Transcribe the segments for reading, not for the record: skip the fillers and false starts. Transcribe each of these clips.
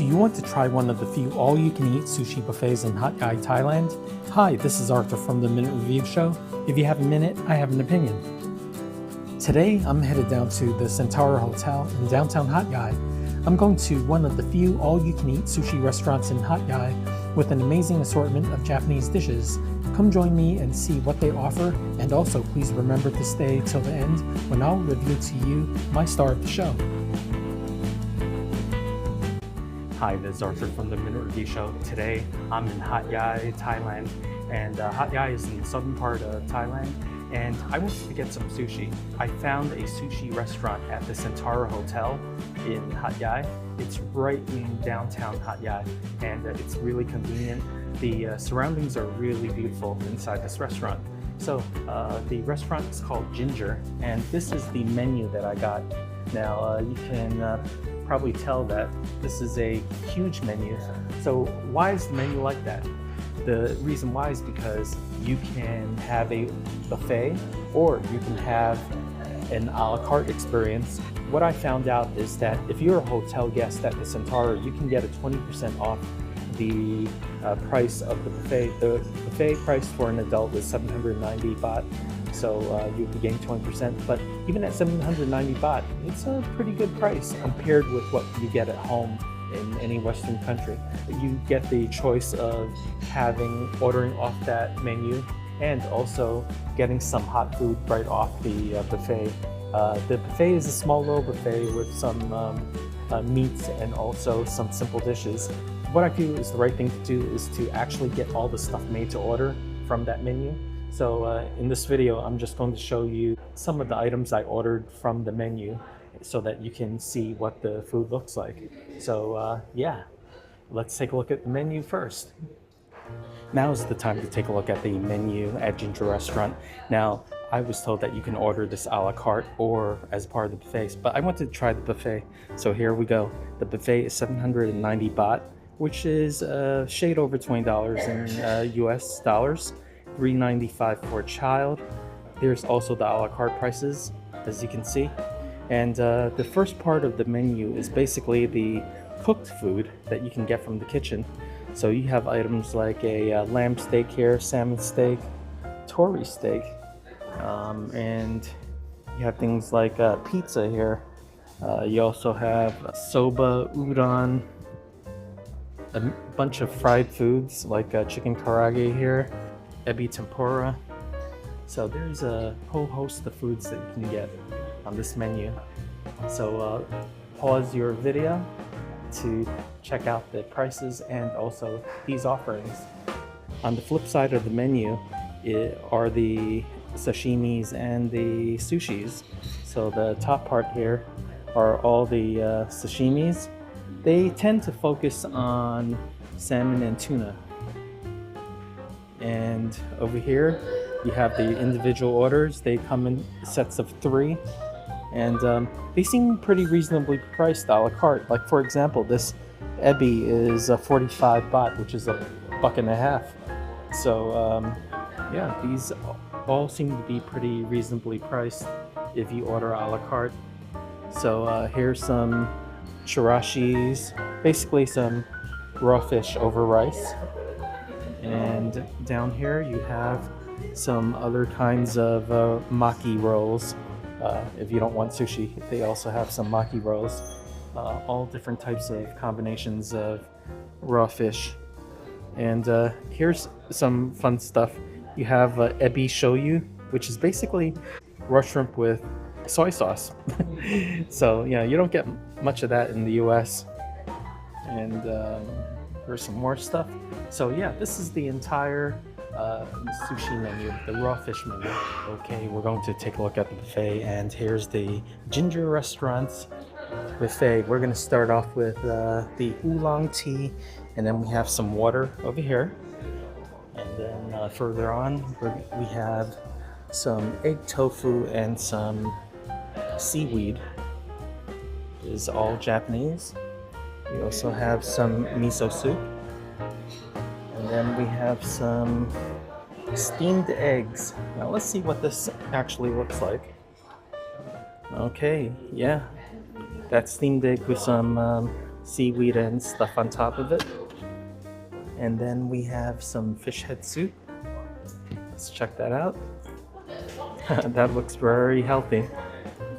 Do you want to try one of the few all-you-can-eat sushi buffets in Hat Yai Thailand? Hi, this is Arthur from the Minute Review Show. If you have a minute, I have an opinion. Today, I'm headed down to the Centara Hotel in downtown Hat Yai. I'm going to one of the few all-you-can-eat sushi restaurants in Hat Yai with an amazing assortment of Japanese dishes. Come join me and see what they offer, and also please remember to stay till the end when I'll review to you my star of the show. Hi, this is Arthur from the Minute Review Show. Today, I'm in Hat Yai, Thailand, and Hat Yai is in the southern part of Thailand, and I wanted to get some sushi. I found a sushi restaurant at the Centara Hotel in Hat Yai. It's right in downtown Hat Yai, and it's really convenient. The surroundings are really beautiful inside this restaurant. So the restaurant is called Ginger, and this is the menu that I got. Now you can probably tell that this is a huge menu. So why is the menu like that? The reason why is because you can have a buffet or you can have an a la carte experience. What I found out is that if you're a hotel guest at the Centara, you can get a 20% off the price of the buffet. The buffet price for an adult is 790 baht, so you would gain 20%. But even at 790 baht, it's a pretty good price compared with what you get at home in any Western country. You get the choice of ordering off that menu and also getting some hot food right off the buffet. The buffet is a small little buffet with some meats and also some simple dishes. What I feel is the right thing to do is to actually get all the stuff made to order from that menu. So in this video, I'm just going to show you some of the items I ordered from the menu so that you can see what the food looks like. So yeah, let's take a look at the menu first. Now is the time to take a look at the menu at Ginger Restaurant. Now, I was told that you can order this a la carte or as part of the buffet, but I wanted to try the buffet. So here we go. The buffet is 790 baht, which is a shade over $20 in US dollars, $395 for a child. There's also the a la carte prices, as you can see. And the first part of the menu is basically the cooked food that you can get from the kitchen. So you have items like a lamb steak here, salmon steak, tori steak, and you have things like pizza here. You also have soba, udon, a bunch of fried foods like chicken karage here, ebi tempura. So there's a whole host of foods that you can get on this menu. So pause your video to check out the prices and also these offerings. On the flip side of the menu are the sashimis and the sushis. So the top part here are all the sashimis. They tend to focus on salmon and tuna. And over here you have the individual orders. They come in sets of 3. And they seem pretty reasonably priced a la carte. Like for example, this ebi is 45 baht, which is $1.50. So yeah, these all seem to be pretty reasonably priced if you order a la carte. So here's some chirashis, basically some raw fish over rice. And down here you have some other kinds of maki rolls. If you don't want sushi, they also have some maki rolls. All different types of combinations of raw fish. And here's some fun stuff. You have ebi shoyu, which is basically raw shrimp with soy sauce. So yeah, you don't get much of that in the US. And there's some more stuff. So yeah, this is the entire sushi menu, the raw fish menu. Okay, we're going to take a look at the buffet, and here's the Ginger Restaurant's buffet. We're going to start off with the oolong tea, and then we have some water over here. And then further on, we have some egg tofu and some seaweed. It is all Japanese. We also have some miso soup. And then we have some steamed eggs. Now let's see what this actually looks like. Okay, yeah, that's steamed egg with some seaweed and stuff on top of it. And then we have some fish head soup. Let's check that out. That looks very healthy.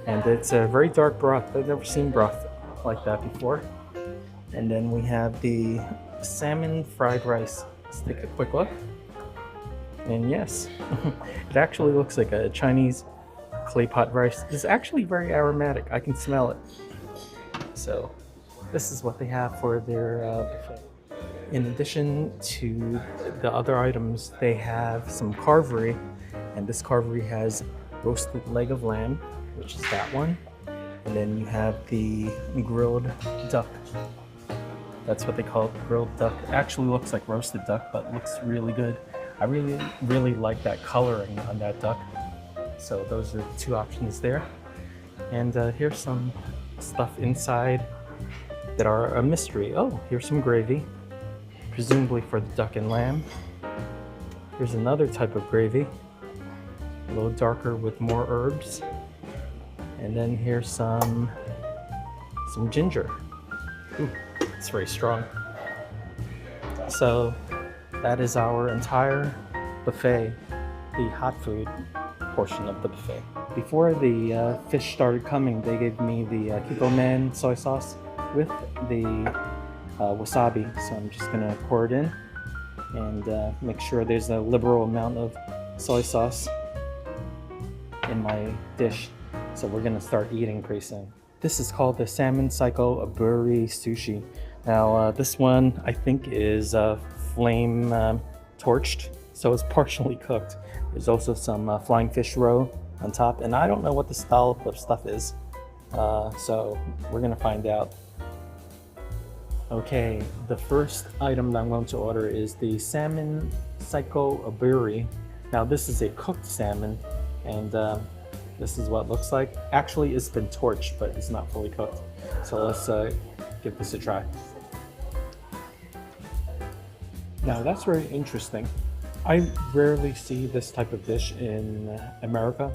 And it's a very dark broth. I've never seen broth like that before. And then we have the salmon fried rice. Let's take a quick look. And yes, it actually looks like a Chinese clay pot rice. It's actually very aromatic. I can smell it. So this is what they have for their buffet. In addition to the other items, they have some carvery. And this carvery has roasted leg of lamb, which is that one. And then you have the grilled duck. That's what they call it, grilled duck. It actually looks like roasted duck, but looks really good. I really like that coloring on that duck. So those are the two options there. And here's some stuff inside that are a mystery. Oh, here's some gravy, presumably for the duck and lamb. Here's another type of gravy, a little darker with more herbs. And then here's some ginger. Ooh, it's very strong. So that is our entire buffet, the hot food portion of the buffet. Before the fish started coming, they gave me the kikoman soy sauce with the wasabi. So I'm just gonna pour it in and make sure there's a liberal amount of soy sauce in my dish. So we're gonna start eating pretty soon. This is called the salmon psycho aburi sushi. Now this one I think is flame torched, so it's partially cooked. There's also some flying fish roe on top, and I don't know what the style of stuff is, so we're gonna find out. Okay, the first item that I'm going to order is the salmon psycho aburi. Now this is a cooked salmon, and this is what it looks like. Actually, it's been torched, but it's not fully cooked. So let's give this a try. Now that's very interesting. I rarely see this type of dish in America.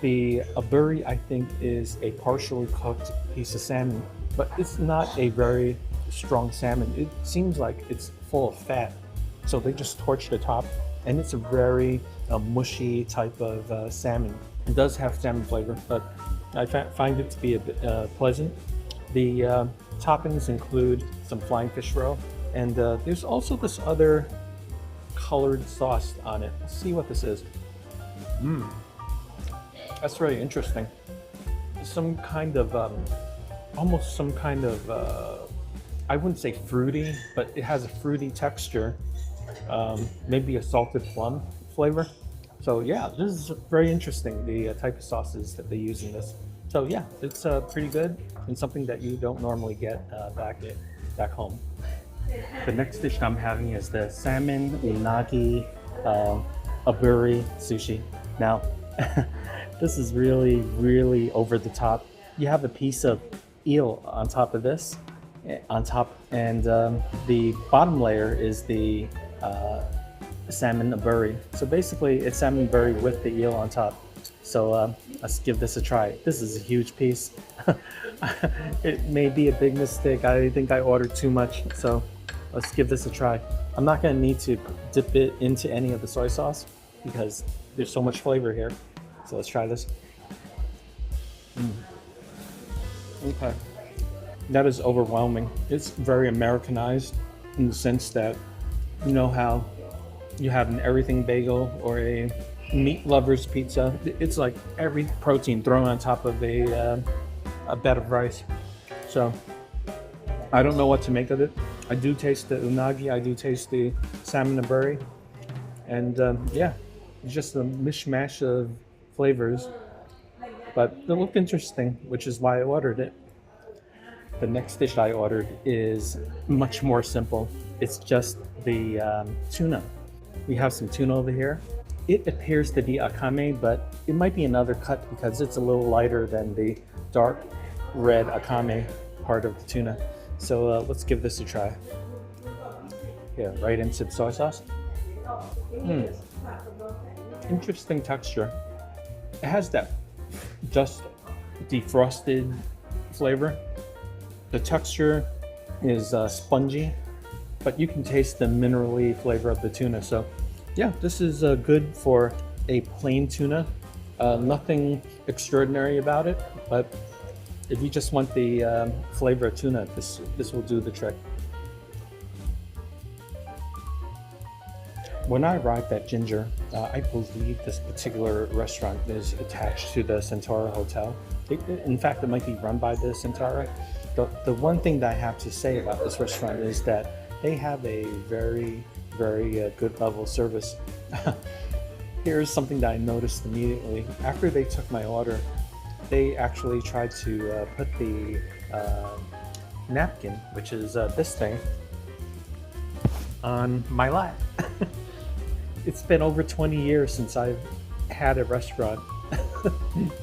The aburi, I think, is a partially cooked piece of salmon, but it's not a very strong salmon. It seems like it's full of fat. So they just torch the top, and it's a very mushy type of salmon. It does have salmon flavor, but I find it to be a bit pleasant. The toppings include some flying fish roe, and there's also this other colored sauce on it. Let's see what this is. That's very interesting. Some kind of, almost some kind of, I wouldn't say fruity, but it has a fruity texture. Maybe a salted plum flavor. So yeah, this is very interesting, the type of sauces that they use in this. So yeah, it's pretty good and something that you don't normally get back home. The next dish I'm having is the salmon unagi aburi sushi. Now, this is really over the top. You have a piece of eel on top of this, and the bottom layer is the salmon aburi. So basically, it's salmon aburi with the eel on top. So let's give this a try. This is a huge piece. It may be a big mistake. I think I ordered too much, so let's give this a try. I'm not gonna need to dip it into any of the soy sauce because there's so much flavor here. So let's try this. Okay, that is overwhelming. It's very Americanized in the sense that, you know how you have an everything bagel or a meat lover's pizza. It's like every protein thrown on top of a bed of rice. So I don't know what to make of it. I do taste the unagi, I do taste the salmon aburi, and yeah, it's just a mishmash of flavors, but it looked interesting, which is why I ordered it. The next dish I ordered is much more simple. It's just the tuna. We have some tuna over here. It appears to be akame, but it might be another cut because it's a little lighter than the dark red akame part of the tuna. So let's give this a try. Yeah, right into the soy sauce. Interesting texture. It has that just defrosted flavor. The texture is spongy, but you can taste the minerally flavor of the tuna. So yeah, this is good for a plain tuna. Nothing extraordinary about it, but if you just want the flavor of tuna, this will do the trick. When I arrived at Ginger, I believe this particular restaurant is attached to the Centara Hotel. In fact, it might be run by the Centara. The one thing that I have to say about this restaurant is that they have a very, very good level of service. Here's something that I noticed immediately. After they took my order, they actually tried to put the napkin, which is this thing, on my lap. It's been over 20 years since I've had a restaurant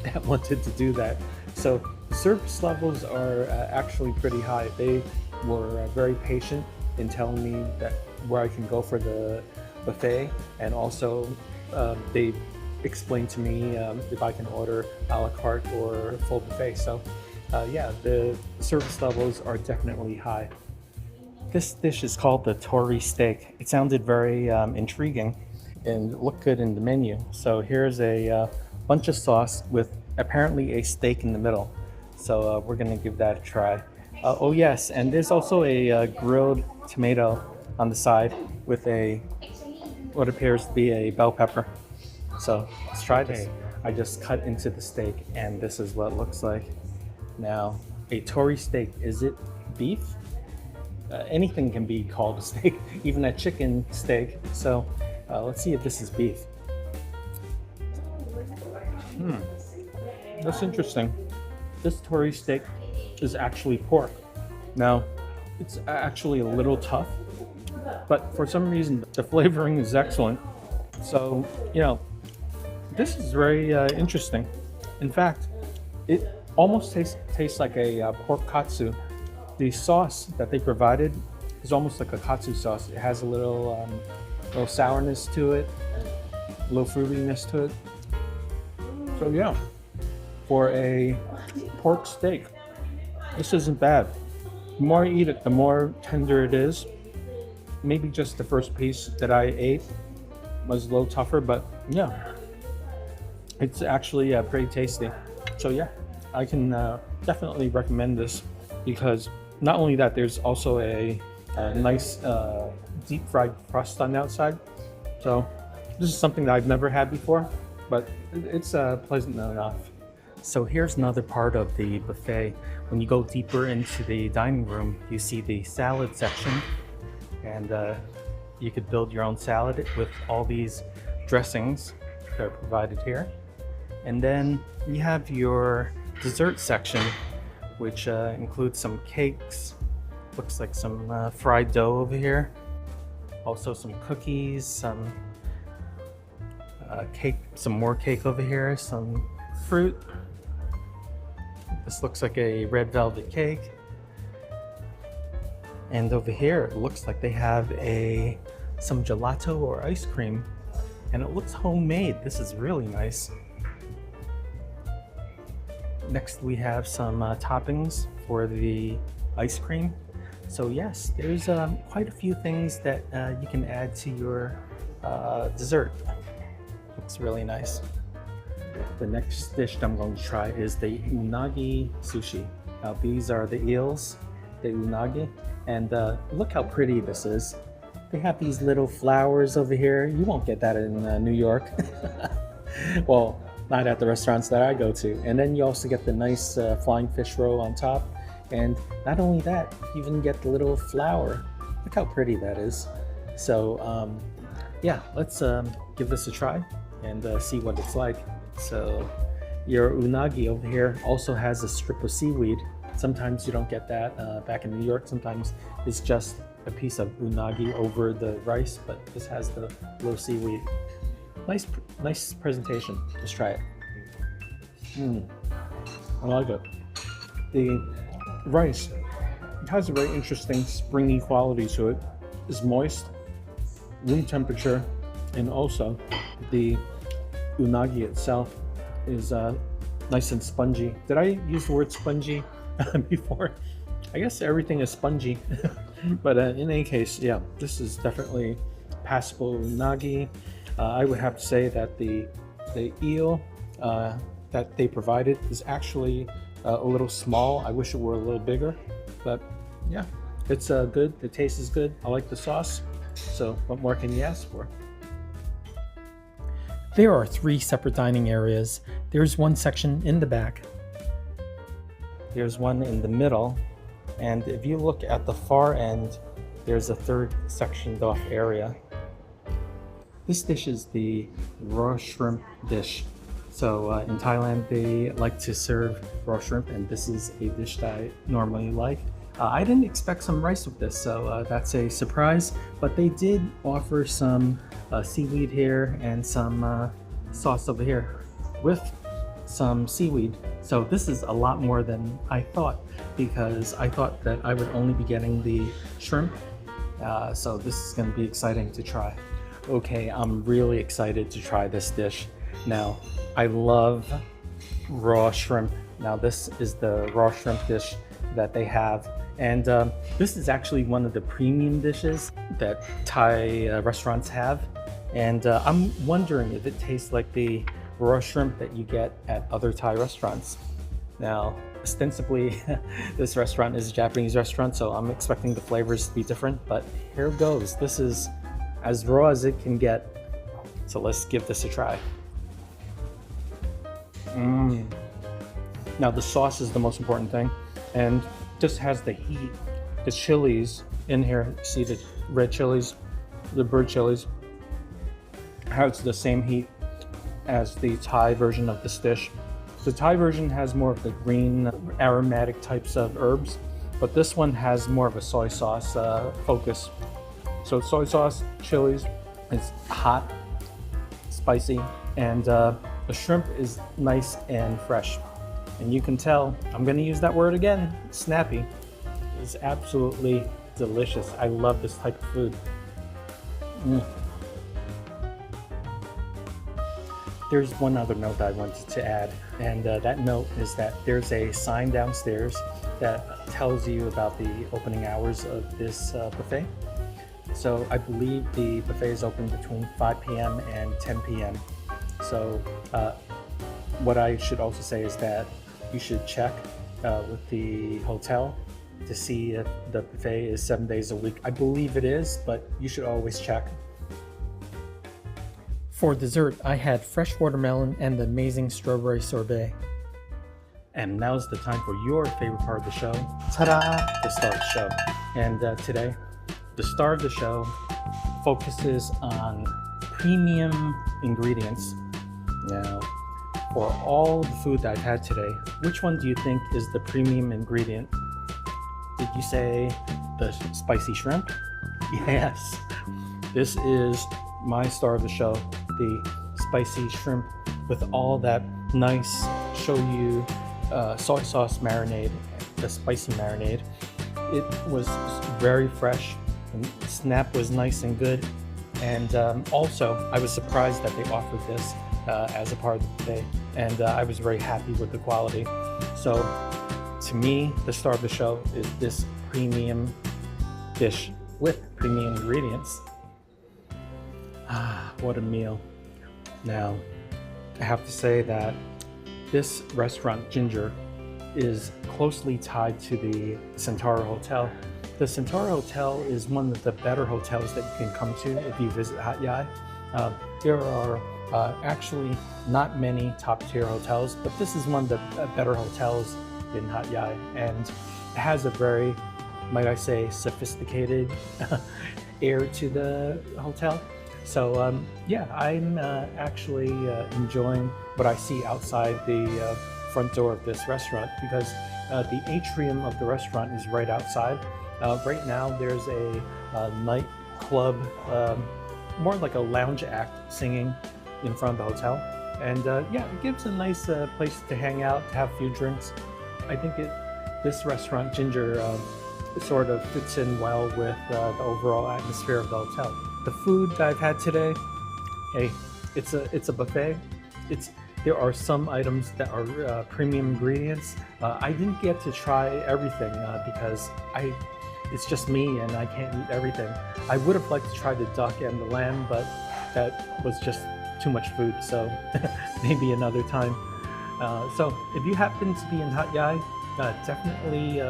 that wanted to do that. So service levels are actually pretty high. They were very patient in telling me that where I can go for the buffet, and also they explained to me if I can order a la carte or full buffet. So yeah, the service levels are definitely high. This dish is called the tori steak. It sounded very intriguing and looked good in the menu. So here's a bunch of sauce with apparently a steak in the middle. So we're gonna give that a try. Oh yes, and there's also a grilled tomato on the side with what appears to be a bell pepper. So let's try this. I just cut into the steak and this is what it looks like. Now, a tori steak, is it beef? Anything can be called a steak, even a chicken steak. So let's see if this is beef. That's interesting. This tori steak is actually pork. Now, it's actually a little tough, but for some reason the flavoring is excellent. So, you know, this is very interesting. In fact, it almost tastes like a pork katsu. The sauce that they provided is almost like a katsu sauce. It has a little sourness to it, a little fruitiness to it. So yeah, for a pork steak, this isn't bad. The more I eat it, the more tender it is. Maybe just the first piece that I ate was a little tougher, but yeah, it's actually pretty tasty. So yeah, I can definitely recommend this, because not only that, there's also a nice deep fried crust on the outside. So this is something that I've never had before, but it's pleasant enough. So here's another part of the buffet. When you go deeper into the dining room, you see the salad section, and you could build your own salad with all these dressings that are provided here. And then you have your dessert section, which includes some cakes. Looks like some fried dough over here. Also some cookies, some cake, some more cake over here, some fruit. This looks like a red velvet cake. And over here, it looks like they have some gelato or ice cream, and it looks homemade. This is really nice. Next, we have some toppings for the ice cream. So yes, there's quite a few things that you can add to your dessert. Looks really nice. The next dish that I'm going to try is the unagi sushi. Now these are the eels, the unagi, and look how pretty this is. They have these little flowers over here. You won't get that in New York. Well, not at the restaurants that I go to. And then you also get the nice flying fish roll on top. And not only that, you even get the little flower. Look how pretty that is. So yeah, let's give this a try and see what it's like. So your unagi over here also has a strip of seaweed. Sometimes you don't get that back in New York. Sometimes it's just a piece of unagi over the rice, but this has the little seaweed. Nice presentation. Let's try it. I like it. The rice, it has a very interesting springy quality to it. It's moist, room temperature, and also the unagi itself is nice and spongy. Did I use the word spongy before? I guess everything is spongy. But in any case, yeah, this is definitely passable unagi. I would have to say that the eel that they provided is actually a little small. I wish it were a little bigger, but yeah, it's good. The taste is good. I like the sauce. So what more can you ask for? There are 3 separate dining areas. There's one section in the back. There's one in the middle. And if you look at the far end, there's a 3rd sectioned off area. This dish is the raw shrimp dish. So in Thailand, they like to serve raw shrimp, and this is a dish that I normally like. I didn't expect some rice with this, so that's a surprise. But they did offer some seaweed here and some sauce over here with some seaweed. So this is a lot more than I thought, because I thought that I would only be getting the shrimp. So this is going to be exciting to try. Okay, I'm really excited to try this dish. Now, I love raw shrimp. Now this is the raw shrimp dish that they have. And this is actually one of the premium dishes that Thai restaurants have. And I'm wondering if it tastes like the raw shrimp that you get at other Thai restaurants. Now, ostensibly, this restaurant is a Japanese restaurant, so I'm expecting the flavors to be different, but here it goes. This is as raw as it can get. So let's give this a try. Now the sauce is the most important thing, and just has the heat. The chilies in here, see the red chilies, the bird chilies, has the same heat as the Thai version of this dish. The Thai version has more of the green aromatic types of herbs, but this one has more of a soy sauce focus. So soy sauce, chilies, it's hot, spicy, and the shrimp is nice and fresh. And you can tell, I'm gonna use that word again, snappy. It's absolutely delicious. I love this type of food. There's one other note I wanted to add, and that note is that there's a sign downstairs that tells you about the opening hours of this buffet. So I believe the buffet is open between 5 p.m. and 10 p.m. So what I should also say is that you should check with the hotel to see if the buffet is 7 days a week. I believe it is, but you should always check. For dessert, I had fresh watermelon and the amazing strawberry sorbet. And now's the time for your favorite part of the show. Ta-da! The star of the show. And today, the star of the show focuses on premium ingredients. Now, for all the food that I've had today, which one do you think is the premium ingredient? Did you say the spicy shrimp? Yes. This is my star of the show, the spicy shrimp with all that nice shoyu soy sauce marinade, the spicy marinade. It was very fresh, and snap was nice and good. And also, I was surprised that they offered this as a part of the buffet, and I was very happy with the quality. So, to me, the star of the show is this premium dish with premium ingredients. Ah, what a meal. Now, I have to say that this restaurant, Ginger, is closely tied to the Centara Hotel. The Centara Hotel is one of the better hotels that you can come to if you visit Hat Yai. There are actually not many top-tier hotels, but this is one of the better hotels in Hat Yai, and it has a very, might I say, sophisticated air to the hotel. So yeah, I'm actually enjoying what I see outside the front door of this restaurant, because the atrium of the restaurant is right outside. Right now there's a nightclub, more like a lounge act singing in front of the hotel. And yeah, it gives a nice place to hang out, to have a few drinks. I think this restaurant, Ginger, sort of fits in well with the overall atmosphere of the hotel. The food that I've had today, hey, it's a buffet. It's there are some items that are premium ingredients. I didn't get to try everything because it's just me and I can't eat everything. I would have liked to try the duck and the lamb, but that was just too much food, so maybe another time. So if you happen to be in Hat Yai, definitely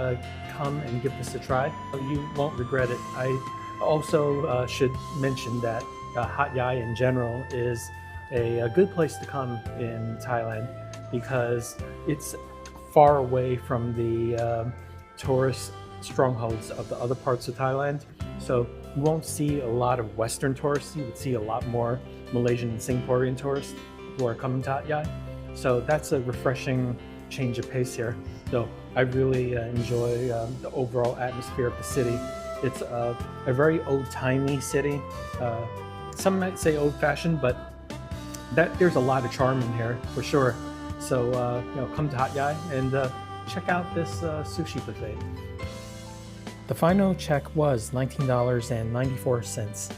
come and give this a try. You won't regret it. I also should mention that Hat Yai in general is a good place to come in Thailand because it's far away from the tourist strongholds of the other parts of Thailand. So you won't see a lot of Western tourists. You would see a lot more Malaysian and Singaporean tourists who are coming to Hat Yai. So that's a refreshing change of pace here. So I really enjoy the overall atmosphere of the city. It's a very old-timey city. Some might say old-fashioned, but there's a lot of charm in here for sure. So come to Hat Yai and check out this sushi buffet. The final check was $19.94.